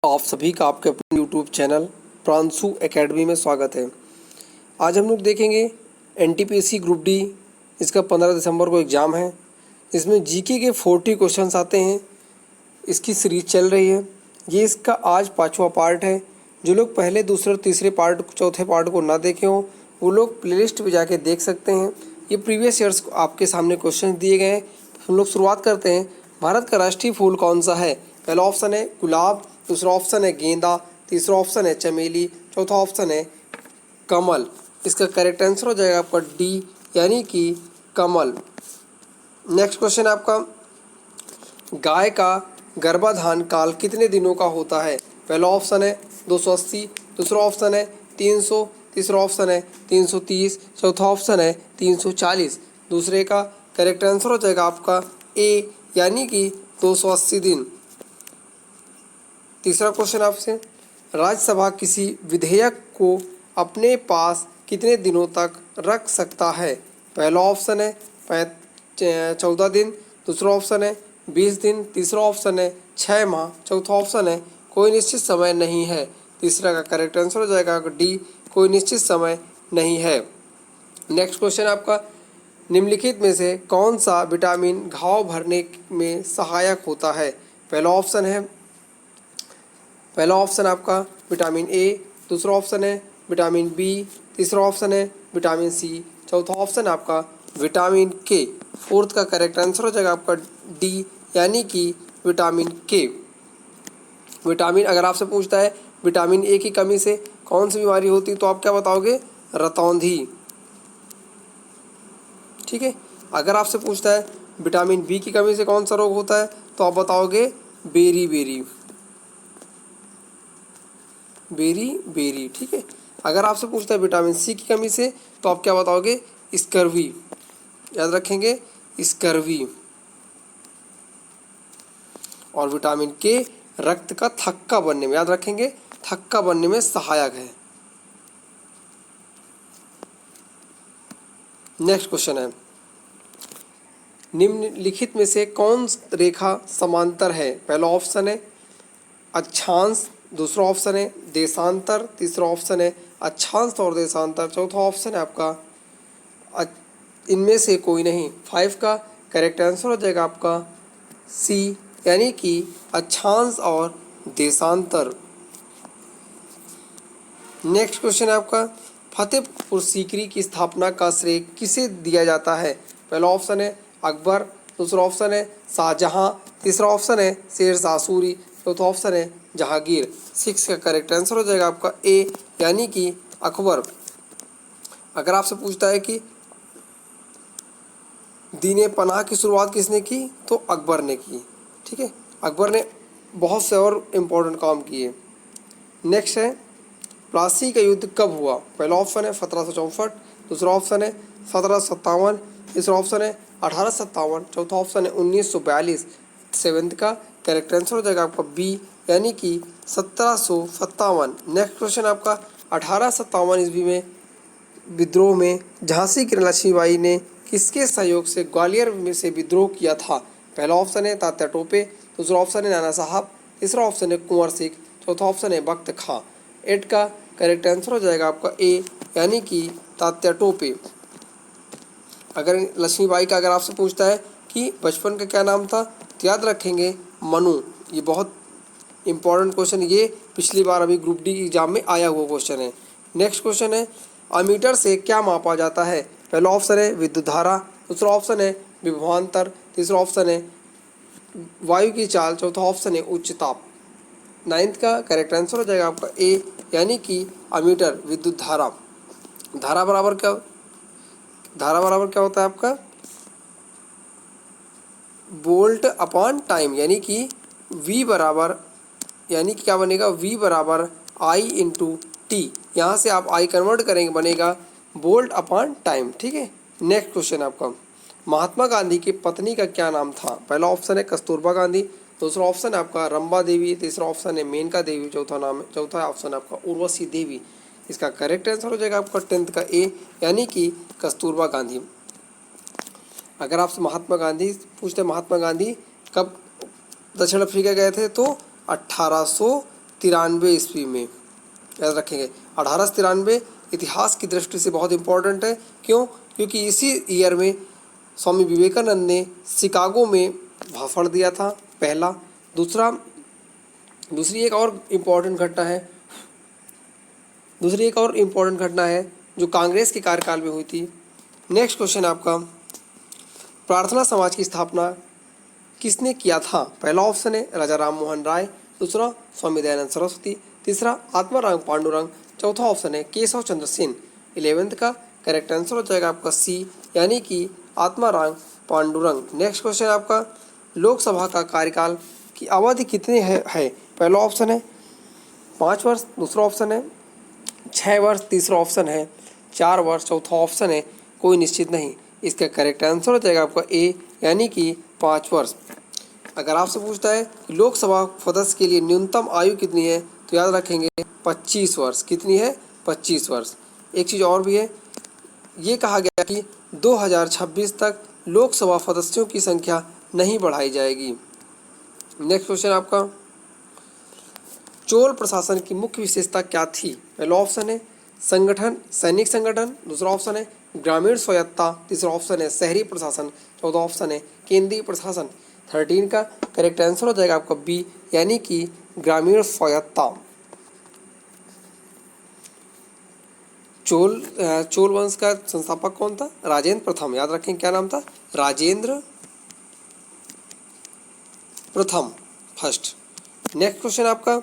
आप सभी का आपके अपने यूट्यूब चैनल प्रांशु एकेडमी में स्वागत है। आज हम लोग देखेंगे एनटीपीसी ग्रुप डी। इसका 15 दिसंबर को एग्ज़ाम है। इसमें जीके के 40 क्वेश्चंस आते हैं। इसकी सीरीज चल रही है। ये इसका आज 5वां पार्ट है। जो लोग पहले दूसरे और तीसरे पार्ट चौथे पार्ट को ना देखे हों वो लोग प्लेलिस्ट पे जाके देख सकते हैं। ये प्रीवियस ईयर्स आपके सामने क्वेश्चन दिए गए हैं। हम लोग शुरुआत करते हैं। भारत का राष्ट्रीय फूल कौन सा है? पहला ऑप्शन है गुलाब, दूसरा ऑप्शन है गेंदा, तीसरा ऑप्शन है चमेली, चौथा ऑप्शन है कमल। इसका करेक्ट आंसर हो जाएगा आपका डी यानी कि कमल। नेक्स्ट क्वेश्चन है आपका, गाय का गर्भाधान काल कितने दिनों का होता है? पहला ऑप्शन है 280, दूसरा ऑप्शन है 300, तीसरा ऑप्शन है 330, चौथा ऑप्शन है 340। दूसरे का करेक्ट आंसर हो जाएगा आपका ए यानी कि 280 दिन। तीसरा क्वेश्चन आपसे, राज्यसभा किसी विधेयक को अपने पास कितने दिनों तक रख सकता है? पहला ऑप्शन है 14 दिन, दूसरा ऑप्शन है 20 दिन, तीसरा ऑप्शन है 6 माह, चौथा ऑप्शन है कोई निश्चित समय नहीं है। तीसरा का करेक्ट आंसर हो जाएगा डी, कोई निश्चित समय नहीं है। नेक्स्ट क्वेश्चन आपका, निम्नलिखित में से कौन सा विटामिन घाव भरने में सहायक होता है? पहला ऑप्शन आपका विटामिन ए, दूसरा ऑप्शन है विटामिन बी, तीसरा ऑप्शन है विटामिन सी, चौथा ऑप्शन आपका विटामिन के। फोर्थ का करेक्ट आंसर हो जाएगा आपका डी यानी कि विटामिन के। विटामिन अगर आपसे पूछता है विटामिन ए की कमी से कौन सी बीमारी होती है तो आप क्या बताओगे? रतौंधी। ठीक है। अगर आपसे पूछता है विटामिन बी की कमी से कौन सा रोग होता है तो आप बताओगे बेरी। ठीक है। अगर आपसे पूछता है विटामिन सी की कमी से तो आप क्या बताओगे? स्कर्वी। याद रखेंगे स्कर्वी। और विटामिन के रक्त का थक्का बनने में, याद रखेंगे थक्का बनने में सहायक है। नेक्स्ट क्वेश्चन है, निम्नलिखित में से कौन रेखा समांतर है? पहला ऑप्शन है अक्षांश, दूसरा ऑप्शन है देशांतर, तीसरा ऑप्शन है अक्षांश और देशांतर, चौथा ऑप्शन है आपका इनमें से कोई नहीं। 5 का करेक्ट आंसर हो जाएगा आपका सी यानी कि अक्षांश और देशांतर। नेक्स्ट क्वेश्चन है आपका, फतेहपुर सीकरी की स्थापना का श्रेय किसे दिया जाता है? पहला ऑप्शन है अकबर, दूसरा ऑप्शन है शाहजहां, तीसरा ऑप्शन है शेर शाह सूरी, चौथा ऑप्शन है जहांगीर। 6 का करेक्ट आंसर हो जाएगा आपका ए यानी कि अकबर। अगर आपसे पूछता है कि दीन पनाह की शुरुआत किसने की तो अकबर ने की। ठीक है। अकबर ने बहुत से और इम्पोर्टेंट काम किए। नेक्स्ट है, प्लासी का युद्ध कब हुआ? पहला ऑप्शन है 1764, दूसरा ऑप्शन है 1757, तीसरा ऑप्शन है 1857, चौथा ऑप्शन है 1942। 7 का करेक्ट आंसर हो जाएगा आपका बी यानी कि 1757। नेक्स्ट क्वेश्चन आपका, 1857 ईस्वी में विद्रोह में झांसी की लक्ष्मीबाई ने किसके सहयोग से ग्वालियर में से विद्रोह किया था? पहला ऑप्शन है तात्या टोपे, दूसरा ऑप्शन है नाना साहब, तीसरा ऑप्शन है कुंवर सिंह, चौथा ऑप्शन है बख्त खां। 8 का करेक्ट आंसर हो जाएगा आपका ए यानी कि तात्या टोपे। अगर लक्ष्मीबाई का अगर आपसे पूछता है कि बचपन का क्या नाम था तो याद रखेंगे मनु। ये बहुत इंपॉर्टेंट क्वेश्चन, ये पिछली बार अभी ग्रुप डी एग्जाम में आया हुआ क्वेश्चन है। नेक्स्ट क्वेश्चन है, अमीटर से क्या मापा जाता है? पहला ऑप्शन है विद्युत धारा, दूसरा ऑप्शन है विभवांतर, तीसरा ऑप्शन है वायु की चाल, चौथा ऑप्शन है उच्च ताप। 9 का करेक्ट आंसर हो जाएगा आपका ए यानी कि अमीटर विद्युत धारा। धारा बराबर क्या होता है आपका? वोल्ट अपॉन टाइम यानी कि V बराबर यानी कि क्या बनेगा? V बराबर I इंटू टी। यहाँ से आप I कन्वर्ट करेंगे बनेगा वोल्ट अपॉन टाइम। ठीक है। नेक्स्ट क्वेश्चन आपका, महात्मा गांधी की पत्नी का क्या नाम था? पहला ऑप्शन है कस्तूरबा गांधी, दूसरा ऑप्शन है आपका रंबा देवी, तीसरा ऑप्शन है मेनका देवी, चौथा ऑप्शन है आपका उर्वशी देवी। इसका करेक्ट आंसर हो जाएगा आपका 10th का ए यानी कि कस्तूरबा गांधी। अगर आपसे महात्मा गांधी पूछते, महात्मा गांधी कब दक्षिण अफ्रीका गए थे तो 1800 1893 ईस्वी में, याद रखेंगे। 1893 इतिहास की दृष्टि से बहुत इम्पोर्टेंट है। क्यों? क्योंकि इसी ईयर में स्वामी विवेकानंद ने शिकागो में भाषण दिया था पहला। दूसरी एक और इम्पोर्टेंट घटना है जो कांग्रेस के कार्यकाल में हुई थी। नेक्स्ट क्वेश्चन आपका, प्रार्थना समाज की स्थापना किसने किया था? पहला ऑप्शन है राजा राम मोहन राय, दूसरा स्वामी दयानंद सरस्वती, तीसरा आत्माराम पांडुरंग, चौथा ऑप्शन है केशव चंद्र सेन। 11th का करेक्ट आंसर हो जाएगा आपका सी, यानी कि आत्माराम पांडुरंग। नेक्स्ट क्वेश्चन आपका, लोकसभा का कार्यकाल की अवधि कितनी है? पहला ऑप्शन है 5 वर्ष, दूसरा ऑप्शन है 6 वर्ष, तीसरा ऑप्शन है 4 वर्ष, चौथा ऑप्शन है कोई निश्चित नहीं। इसका करेक्ट आंसर हो जाएगा आपका ए, यानी कि 5 वर्ष। अगर आपसे पूछता है कि लोकसभा सदस्य के लिए न्यूनतम आयु कितनी है, तो याद रखेंगे 25 वर्ष। कितनी है? 25 वर्ष। एक चीज़ और भी है, ये कहा गया कि 2026 तक लोकसभा सदस्यों की संख्या नहीं बढ़ाई जाएगी। नेक्स्ट क्वेश्चन आपका, चोल प्रशासन की मुख्य विशेषता क्या थी? पहला ऑप्शन है संगठन, सैनिक संगठन, दूसरा ऑप्शन है ग्रामीण स्वायत्ता, तीसरा ऑप्शन है शहरी प्रशासन, चौथा ऑप्शन है केंद्रीय प्रशासन। 13 का करेक्ट आंसर हो जाएगा आपका बी, यानी कि ग्रामीण स्वायत्ता। चोल वंश का संस्थापक कौन था? राजेंद्र प्रथम। याद रखें क्या नाम था? राजेंद्र प्रथम, फर्स्ट। नेक्स्ट क्वेश्चन आपका,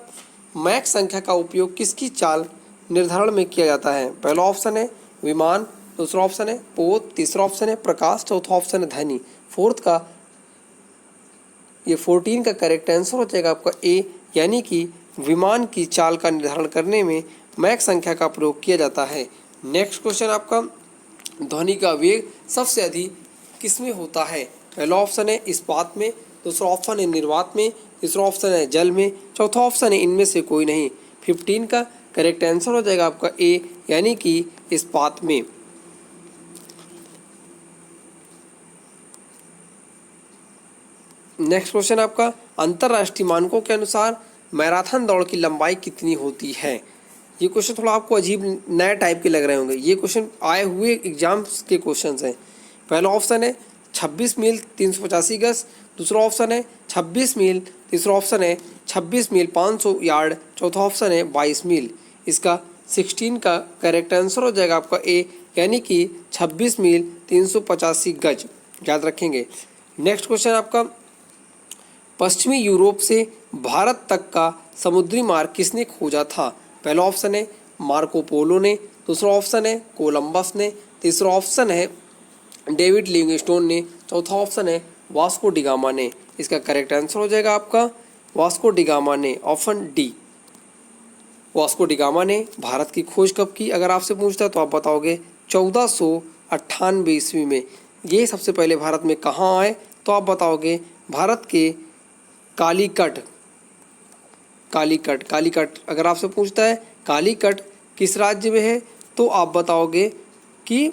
मैक संख्या का उपयोग किसकी चाल निर्धारण में किया जाता है? पहला ऑप्शन है विमान, दूसरा ऑप्शन है पोत, तीसरा ऑप्शन है प्रकाश, चौथा ऑप्शन है ध्वनि। 14 का करेक्ट आंसर हो जाएगा आपका ए, यानी कि विमान की चाल का निर्धारण करने में मैक संख्या का प्रयोग किया जाता है। नेक्स्ट क्वेश्चन आपका, ध्वनि का वेग सबसे अधिक किसमें होता है? पहला ऑप्शन है इस्पात में, दूसरा ऑप्शन है निर्वात में, तीसरा ऑप्शन है जल में, चौथा ऑप्शन है इनमें से कोई नहीं। 15 का करेक्ट आंसर हो जाएगा आपका ए, यानी कि इस्पात में। नेक्स्ट क्वेश्चन आपका, अंतर्राष्ट्रीय मानकों के अनुसार मैराथन दौड़ की लंबाई कितनी होती है? ये क्वेश्चन थोड़ा आपको अजीब नए टाइप के लग रहे होंगे। ये क्वेश्चन आए हुए एग्जाम्स के क्वेश्चन हैं। पहला ऑप्शन है 26 मील 385 गज, दूसरा ऑप्शन है 26 मील, तीसरा ऑप्शन है 26 मील 500 यार्ड, चौथा ऑप्शन है 22 मील। इसका 16 का करेक्ट आंसर हो जाएगा आपका ए, यानी कि 26 मील 385 गज। याद रखेंगे। नेक्स्ट क्वेश्चन आपका, पश्चिमी यूरोप से भारत तक का समुद्री मार्ग किसने खोजा था? पहला ऑप्शन है मार्को पोलो ने, दूसरा ऑप्शन है कोलंबस ने, तीसरा ऑप्शन है डेविड लिविंगस्टोन ने, चौथा ऑप्शन है वास्को डिगामा ने। इसका करेक्ट आंसर हो जाएगा आपका वास्को डिगामा ने, ऑप्शन डी। वास्को डिगामा ने भारत की खोज कब की? अगर आपसे पूछता है तो आप बताओगे 1498 ईस्वी में। ये सबसे पहले भारत में कहाँ आए? तो आप बताओगे भारत के कालीकट। अगर आपसे पूछता है कालीकट किस राज्य में है, तो आप बताओगे कि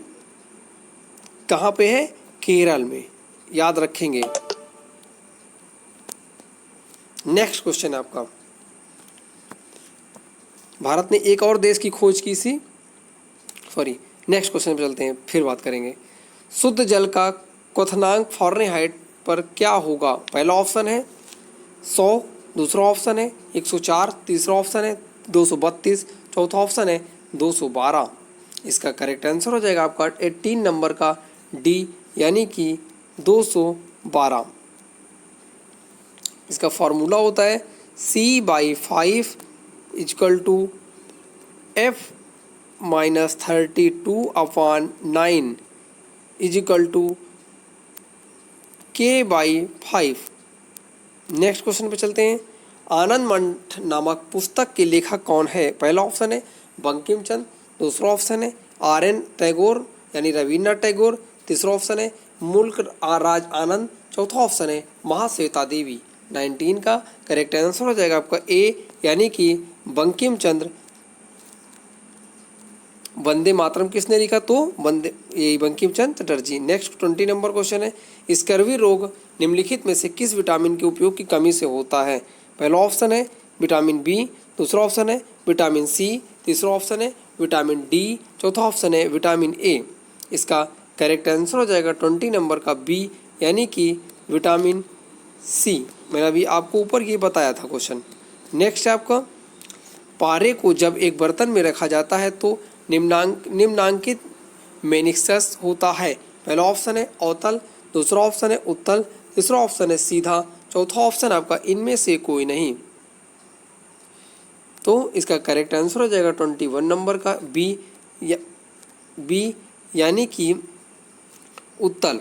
कहाँ पे है? केरल में। याद रखेंगे। नेक्स्ट क्वेश्चन आपका, भारत ने एक और देश की खोज की थी, नेक्स्ट क्वेश्चन पे चलते हैं, फिर बात करेंगे। शुद्ध जल का क्वथनांक फ़ारेनहाइट पर क्या होगा? पहला ऑप्शन है 100, दूसरा ऑप्शन है 104, तीसरा ऑप्शन है 232, चौथा ऑप्शन है 212। इसका करेक्ट आंसर हो जाएगा आपका 18 नंबर का डी, यानी कि 212। इसका फॉर्मूला होता है C/5 = F-32/9 = K/5। Next question पे चलते हैं। आनंद मठ नामक पुस्तक के लेखक कौन है? पहला ऑप्शन है बंकिम चंद्र, दूसरा ऑप्शन है RN टैगोर यानी रविन्द्रनाथ टैगोर, तीसरा ऑप्शन है मुल्क राज आनंद, चौथा ऑप्शन है महाश्वेता देवी। 19 का करेक्ट आंसर हो जाएगा आपका ए, यानी कि बंकिम चंद्र। वंदे मातरम किसने लिखा? तो यही Bankim Chandra Chatterjee. Next 20 number question है, स्कर्वी रोग निम्नलिखित में से किस विटामिन के उपयोग की कमी से होता है? पहला ऑप्शन है विटामिन बी, दूसरा ऑप्शन है विटामिन सी, तीसरा ऑप्शन है विटामिन डी, चौथा ऑप्शन है विटामिन ए। इसका करेक्ट आंसर हो जाएगा 20 नंबर का बी, यानी कि विटामिन सी। मैंने अभी आपको ऊपर ये बताया था क्वेश्चन। नेक्स्ट है आपका, पारे को जब एक बर्तन में रखा जाता है तो निम्नांकित मेनिस्कस होता है। पहला ऑप्शन है अवतल, दूसरा ऑप्शन है उत्तल, तीसरा ऑप्शन है सीधा, चौथा ऑप्शन आपका इनमें से कोई नहीं। तो इसका करेक्ट आंसर हो जाएगा 21 नंबर का बी, यानी कि उत्तल।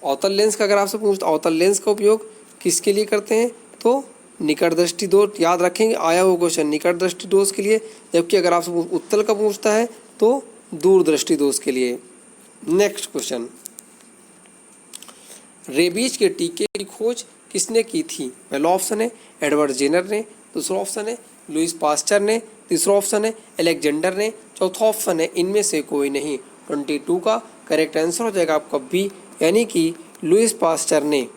अवतल लेंस का अगर आपसे पूछता, अवतल लेंस का उपयोग किसके लिए करते हैं, तो निकट दृष्टि दोष, याद रखेंगे आया हुआ क्वेश्चन, निकट दृष्टि दोष के लिए, जबकि अगर आपसे उत्तल का पूछता है तो दूर दृष्टि दोष के लिए। नेक्स्ट क्वेश्चन, रेबीज के टीके की खोज किसने की थी। पहला ऑप्शन है एडवर्ड जेनर ने, दूसरा ऑप्शन है लुइस पास्चर ने, तीसरा ऑप्शन है अलेक्जेंडर ने, चौथा ऑप्शन है इनमें से कोई नहीं। 22 का करेक्ट आंसर हो जाएगा आपका बी, यानी कि लुइस पास्चर ने।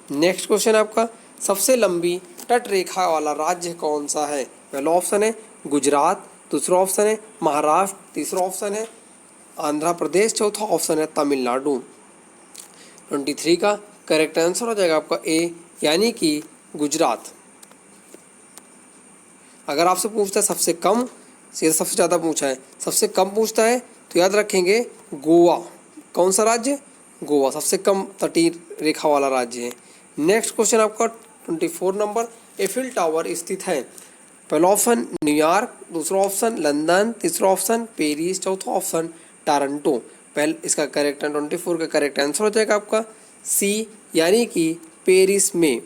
नेक्स्ट क्वेश्चन आपका, सबसे लंबी तट रेखा वाला राज्य कौन सा है। पहला ऑप्शन है गुजरात, दूसरा ऑप्शन है महाराष्ट्र, तीसरा ऑप्शन है आंध्र प्रदेश, चौथा ऑप्शन है तमिलनाडु। 23 का करेक्ट आंसर हो जाएगा आपका ए, यानी कि गुजरात। अगर आपसे पूछता है सबसे कम से सबसे ज़्यादा पूछा है, सबसे कम पूछता है तो याद रखेंगे गोवा। कौन सा राज्य, गोवा सबसे कम तटीय रेखा वाला राज्य है। नेक्स्ट क्वेश्चन आपका 24 नंबर, एफिल टावर स्थित है। पहला ऑप्शन न्यूयॉर्क, दूसरा ऑप्शन लंदन, तीसरा ऑप्शन पेरिस, चौथा ऑप्शन टोरंटो। पहले इसका करेक्ट 24 का करेक्ट आंसर हो जाएगा आपका सी, यानी कि पेरिस में।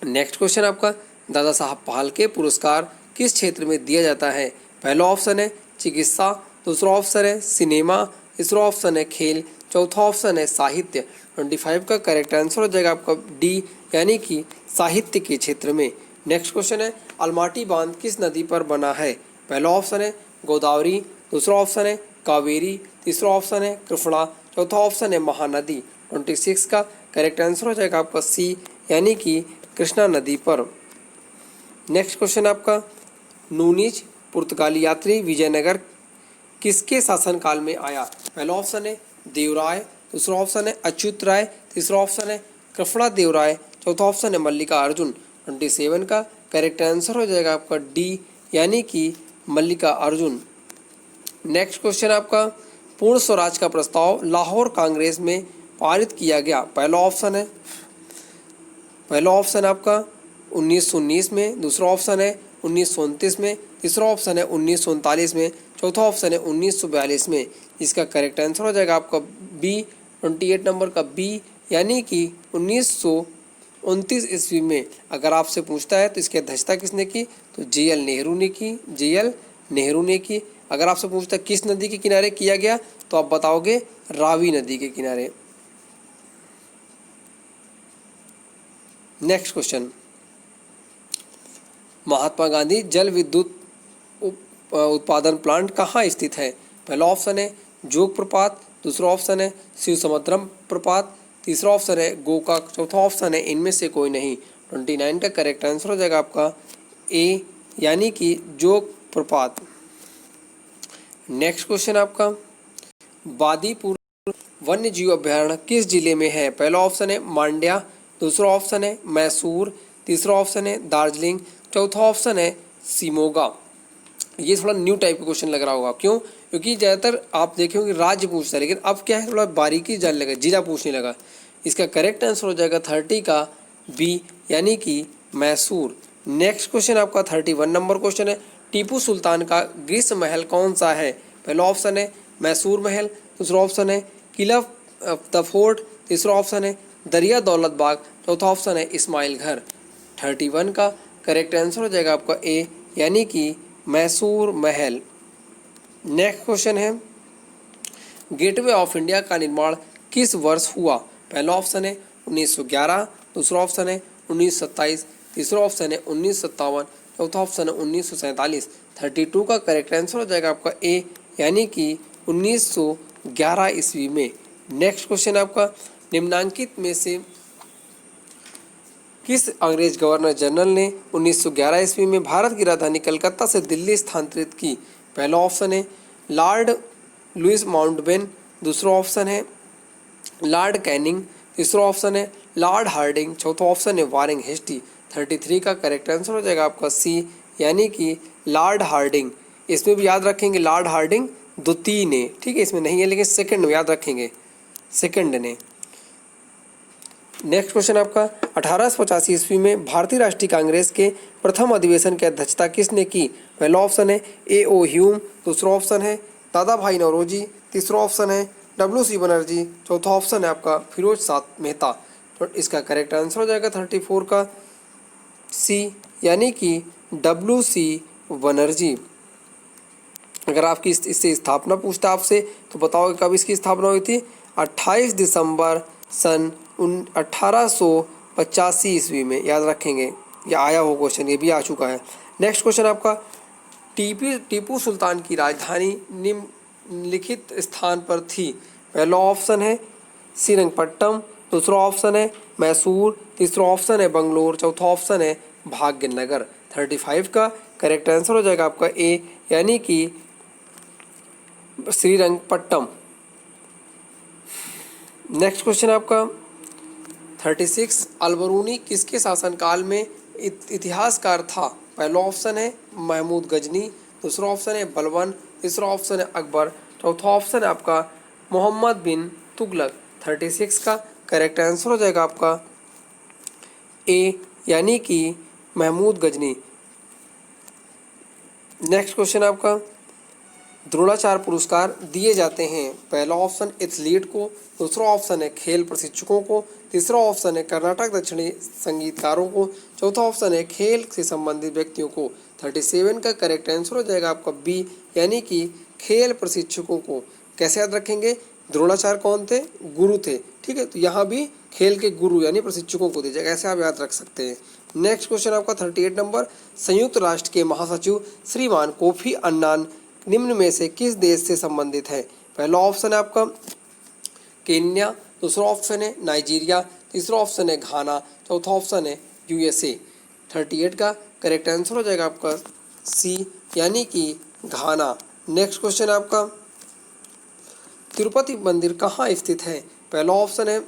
नेक्स्ट क्वेश्चन आपका, दादा साहब फाल्के पुरस्कार किस क्षेत्र में दिया जाता है। पहला ऑप्शन है चिकित्सा, दूसरा ऑप्शन है सिनेमा, तीसरा ऑप्शन है खेल, चौथा ऑप्शन है साहित्य। 25 का करेक्ट आंसर हो जाएगा आपका डी, यानी कि साहित्य के क्षेत्र में। नेक्स्ट क्वेश्चन है, अलमाटी बांध किस नदी पर बना है। पहला ऑप्शन है गोदावरी, दूसरा ऑप्शन है कावेरी, तीसरा ऑप्शन है कृष्णा, चौथा ऑप्शन है महानदी। 26 का करेक्ट आंसर हो जाएगा आपका सी, यानी कि कृष्णा नदी पर। नेक्स्ट क्वेश्चन आपका, नूनीज पुर्तगाली यात्री विजयनगर किसके शासनकाल में आया। पहला ऑप्शन है देवराय, दूसरा ऑप्शन है अच्युत राय, तीसरा ऑप्शन है कृष्णा देवराय, चौथा ऑप्शन है मल्लिका अर्जुन। 27 का करेक्ट आंसर हो जाएगा आपका डी, यानी कि मल्लिका अर्जुन। नेक्स्ट क्वेश्चन आपका, पूर्ण स्वराज का प्रस्ताव लाहौर कांग्रेस में पारित किया गया। पहला ऑप्शन आपका 1919 में, दूसरा ऑप्शन है 1929 में, तीसरा ऑप्शन है 1939 में, चौथा ऑप्शन है 1942 में। इसका करेक्ट आंसर हो जाएगा आपका बी, 28 नंबर का बी, यानी कि 1929 ईस्वी में। अगर आपसे पूछता है तो इसकी अध्यक्षता किसने की, तो जे.एल. नेहरू ने की। अगर आपसे पूछता है किस नदी के किनारे किया गया, तो आप बताओगे रावी नदी के किनारे। नेक्स्ट क्वेश्चन, महात्मा गांधी जल विद्युत उत्पादन प्लांट कहाँ स्थित है। पहला ऑप्शन है जोग प्रपात, दूसरा ऑप्शन है शिव समुद्रम प्रपात, तीसरा ऑप्शन है गोकाक, चौथा ऑप्शन है इनमें से कोई नहीं। 29 का करेक्ट आंसर हो जाएगा आपका ए, यानी कि जोग प्रपात। नेक्स्ट क्वेश्चन आपका, बादीपुर वन्य जीव अभयारण्य किस जिले में है। पहला ऑप्शन है मांड्या, दूसरा ऑप्शन है मैसूर, तीसरा ऑप्शन है दार्जिलिंग, चौथा ऑप्शन है शिमोगा। ये थोड़ा न्यू टाइप का क्वेश्चन लग रहा होगा, क्यों, क्योंकि ज़्यादातर आप देखे होंगे राज्य पूछता है, लेकिन अब क्या है थोड़ा बारीकी जानने लगा, जिला पूछने लगा। इसका करेक्ट आंसर हो जाएगा 30 का बी, यानी कि मैसूर। नेक्स्ट क्वेश्चन आपका 31 नंबर क्वेश्चन है, टीपू सुल्तान का ग्रीष्म महल कौन सा है। पहला ऑप्शन है मैसूर महल, दूसरा ऑप्शन है किला द फोर्ट, तीसरा ऑप्शन है दरिया दौलत बाग, चौथा ऑप्शन है इस्माइल घर। 31 का करेक्ट आंसर हो जाएगा आपका ए, यानी कि मैसूर महल। नेक्स्ट क्वेश्चन है, गेटवे ऑफ इंडिया का निर्माण किस वर्ष हुआ। पहला ऑप्शन है 1911, दूसरा ऑप्शन है 1927, तीसरा ऑप्शन है 1957, चौथा ऑप्शन है 1947। 32 का करेक्ट आंसर हो जाएगा आपका ए, यानी कि 1911 ईस्वी में। नेक्स्ट क्वेश्चन आपका, निम्नांकित में से किस अंग्रेज गवर्नर जनरल ने 1911 ईस्वी में भारत की राजधानी कलकत्ता से दिल्ली स्थानांतरित की? पहला ऑप्शन है लॉर्ड लुइस माउंटबेटन, दूसरा ऑप्शन है लॉर्ड कैनिंग, तीसरा ऑप्शन है लॉर्ड हार्डिंग, चौथा ऑप्शन है वारिंग हेस्टी। 33 का करेक्ट आंसर हो जाएगा आपका सी, यानी कि लॉर्ड हार्डिंग। इसमें भी याद रखेंगे लॉर्ड हार्डिंग द्वितीय ने, ठीक है, इसमें नहीं है लेकिन सेकंड में याद रखेंगे, सेकंड ने। नेक्स्ट क्वेश्चन आपका 1885 ईस्वी में भारतीय राष्ट्रीय कांग्रेस के प्रथम अधिवेशन की अध्यक्षता किसने की? पहला ऑप्शन है A.O. ह्यूम, दूसरा ऑप्शन है दादा भाई नौरोजी, तीसरा ऑप्शन है W.C. बनर्जी, चौथा ऑप्शन है आपका फिरोज शाह मेहता। तो इसका करेक्ट आंसर हो जाएगा 34 का सी, यानी कि W.C. बनर्जी। अगर आपकी इससे स्थापना पूछता आपसे तो बताओ कब इसकी स्थापना हुई थी? 28 दिसंबर सन 1885 ईस्वी में, याद रखेंगे, ये आया हो क्वेश्चन, ये भी आ चुका है। नेक्स्ट क्वेश्चन आपका टीपू सुल्तान की राजधानी निम्नलिखित स्थान पर थी? पहला ऑप्शन है श्रीरंगपट्टम, दूसरा ऑप्शन है मैसूर, तीसरा ऑप्शन है बंगलोर, चौथा ऑप्शन है भाग्यनगर। 35 का करेक्ट आंसर हो जाएगा आपका ए, यानी कि श्रीरंगपट्टम। नेक्स्ट क्वेश्चन आपका 36 अलबरूनी किसके शासनकाल में इतिहासकार था? पहला ऑप्शन है महमूद गजनी, दूसरा ऑप्शन है बलबन, तीसरा ऑप्शन है अकबर, चौथा ऑप्शन है आपका मोहम्मद बिन तुगलक। 36 का करेक्ट आंसर हो जाएगा आपका ए, यानी कि महमूद गजनी। नेक्स्ट क्वेश्चन आपका द्रोणाचार्य पुरस्कार दिए जाते हैं? पहला ऑप्शन एथलीट को, दूसरा ऑप्शन है खेल प्रशिक्षकों को, तीसरा ऑप्शन है कर्नाटक दक्षिणी संगीतकारों को, चौथा ऑप्शन है खेल से संबंधित व्यक्तियों को। 37 का करेक्ट आंसर हो जाएगा आपका बी, यानी कि खेल प्रशिक्षकों को। कैसे याद रखेंगे? द्रोणाचार्य कौन थे? गुरु थे, ठीक है, तो यहाँ भी खेल के गुरु यानी प्रशिक्षकों को दिया जाएगा, ऐसे आप याद रख सकते हैं। नेक्स्ट क्वेश्चन आपका 38 नंबर, संयुक्त राष्ट्र के महासचिव श्रीमान कोफी अन्नान निम्न में से किस देश से संबंधित है? पहला ऑप्शन है आपका केन्या, दूसरा ऑप्शन है नाइजीरिया, तीसरा ऑप्शन है घाना, चौथा ऑप्शन है USA। 38 का करेक्ट आंसर हो जाएगा आपका सी, यानी कि घाना। नेक्स्ट क्वेश्चन आपका तिरुपति मंदिर कहाँ स्थित है? पहला ऑप्शन है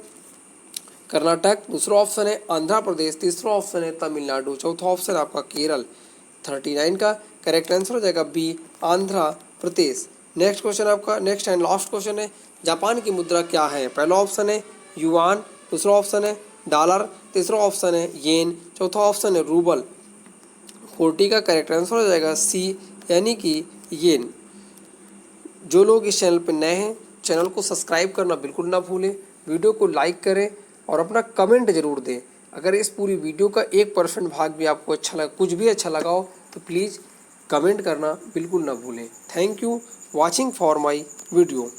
कर्नाटक, दूसरा ऑप्शन है आंध्र प्रदेश, तीसरा ऑप्शन है तमिलनाडु, चौथा ऑप्शन है आपका केरल। 39 का करेक्ट आंसर हो जाएगा B, Andhra Pradesh. Next question आपका नेक्स्ट एंड लास्ट क्वेश्चन है, जापान की मुद्रा क्या है? पहला ऑप्शन है युआन, दूसरा ऑप्शन है डॉलर, तीसरा ऑप्शन है येन, चौथा ऑप्शन है रूबल। 40 का करेक्ट आंसर हो जाएगा सी, यानी कि येन। जो लोग इस चैनल पर नए हैं, चैनल को सब्सक्राइब करना बिल्कुल ना भूलें, वीडियो को लाइक करें और अपना कमेंट जरूर दें। अगर इस पूरी वीडियो का 1% भाग भी आपको अच्छा लगा, कुछ भी अच्छा लगा हो, तो प्लीज़ कमेंट करना बिल्कुल ना भूलें। Thank you watching for my video.